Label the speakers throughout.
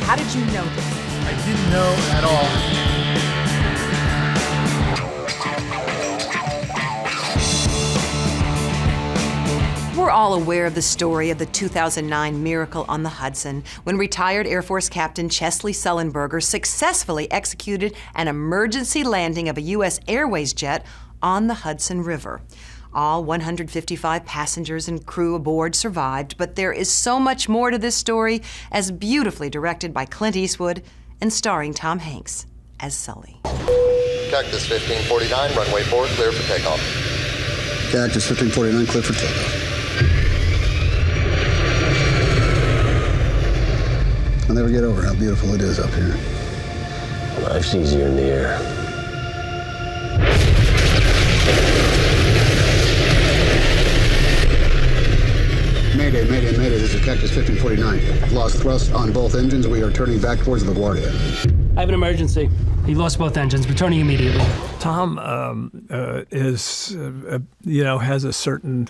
Speaker 1: How did you know this?
Speaker 2: I didn't know at all.
Speaker 1: We're all aware of the story of the 2009 miracle on the Hudson when retired Air Force Captain Chesley Sullenberger successfully executed an emergency landing of a U.S. Airways jet on the Hudson River. All 155 passengers and crew aboard survived, but there is so much more to this story, as beautifully directed by Clint Eastwood and starring Tom Hanks as Sully.
Speaker 3: Cactus 1549, runway 4, clear for takeoff.
Speaker 4: Cactus 1549, clear for takeoff. I'll never get over how beautiful it is up here.
Speaker 5: Life's easier in the air.
Speaker 4: Mayday, mayday, mayday. This is Cactus 1549. I've lost thrust on both engines. We are turning back towards LaGuardia.
Speaker 6: I have an emergency. He lost both engines. Returning immediately.
Speaker 2: Tom has a certain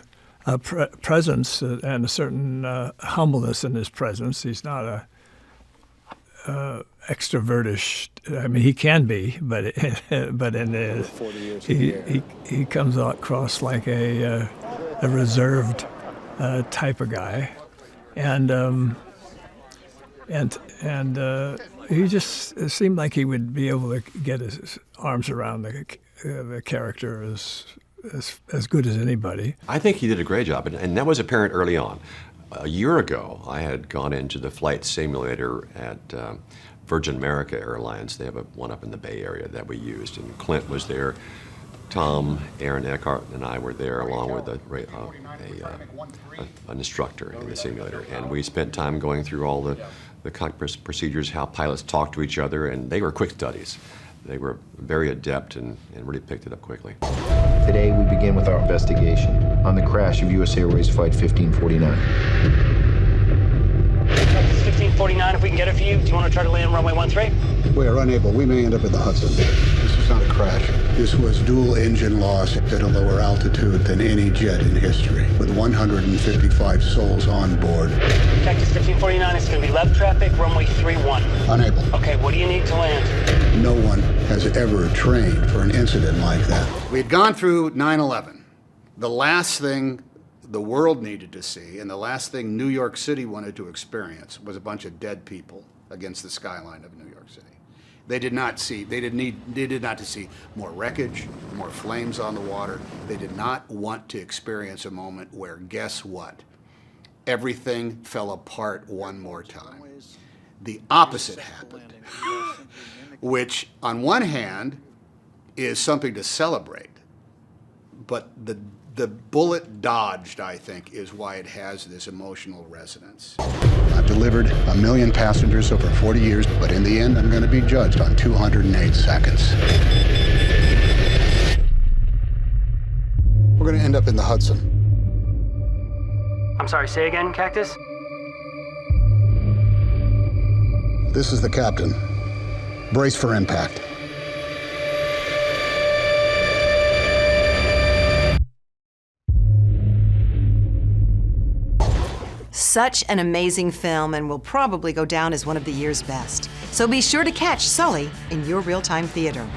Speaker 2: presence and a certain humbleness in his presence. He's not a extrovertish. I mean, he can be, but in he comes across like a reserved type of guy, and he just seemed like he would be able to get his arms around the character as good as anybody.
Speaker 7: I think he did a great job, and that was apparent early on. A year ago, I had gone into the flight simulator at Virgin America Airlines. They have one up in the Bay Area that we used, and Clint was there. Tom, Aaron Eckhart, and I were there along with an instructor in the simulator, and we spent time going through all the cockpit procedures, how pilots talk to each other, and they were quick studies. They were very adept and really picked it up quickly.
Speaker 8: Today, we begin with our investigation on the crash of U.S. Airways Flight 1549.
Speaker 6: 1549, if we can get it for you. Do you want to try to land runway 13?
Speaker 4: We are unable. We may end up in the Hudson. This was not a crash. This was dual engine loss at a lower altitude than any jet in history, with 155 souls on board.
Speaker 6: Cactus 1549, it's going to be left traffic, runway 31.
Speaker 4: Unable.
Speaker 6: Okay, what do you need to land?
Speaker 4: No one has ever trained for an incident like that. We had gone through 9/11. The last thing the world needed to see, and the last thing New York City wanted to experience, was a bunch of dead people against the skyline of New York City. They did not see more wreckage, more flames on the water. They did not want to experience a moment where, guess what? Everything fell apart one more time. The opposite happened, which on one hand is something to celebrate, but the bullet dodged, I think, is why it has this emotional resonance. I've delivered 1 million passengers over 40 years, but in the end, I'm going to be judged on 208 seconds. We're going to end up in the Hudson.
Speaker 6: I'm sorry, say again, Cactus?
Speaker 4: This is the captain. Brace for impact.
Speaker 1: Such an amazing film, and will probably go down as one of the year's best. So be sure to catch Sully in your real-time theater.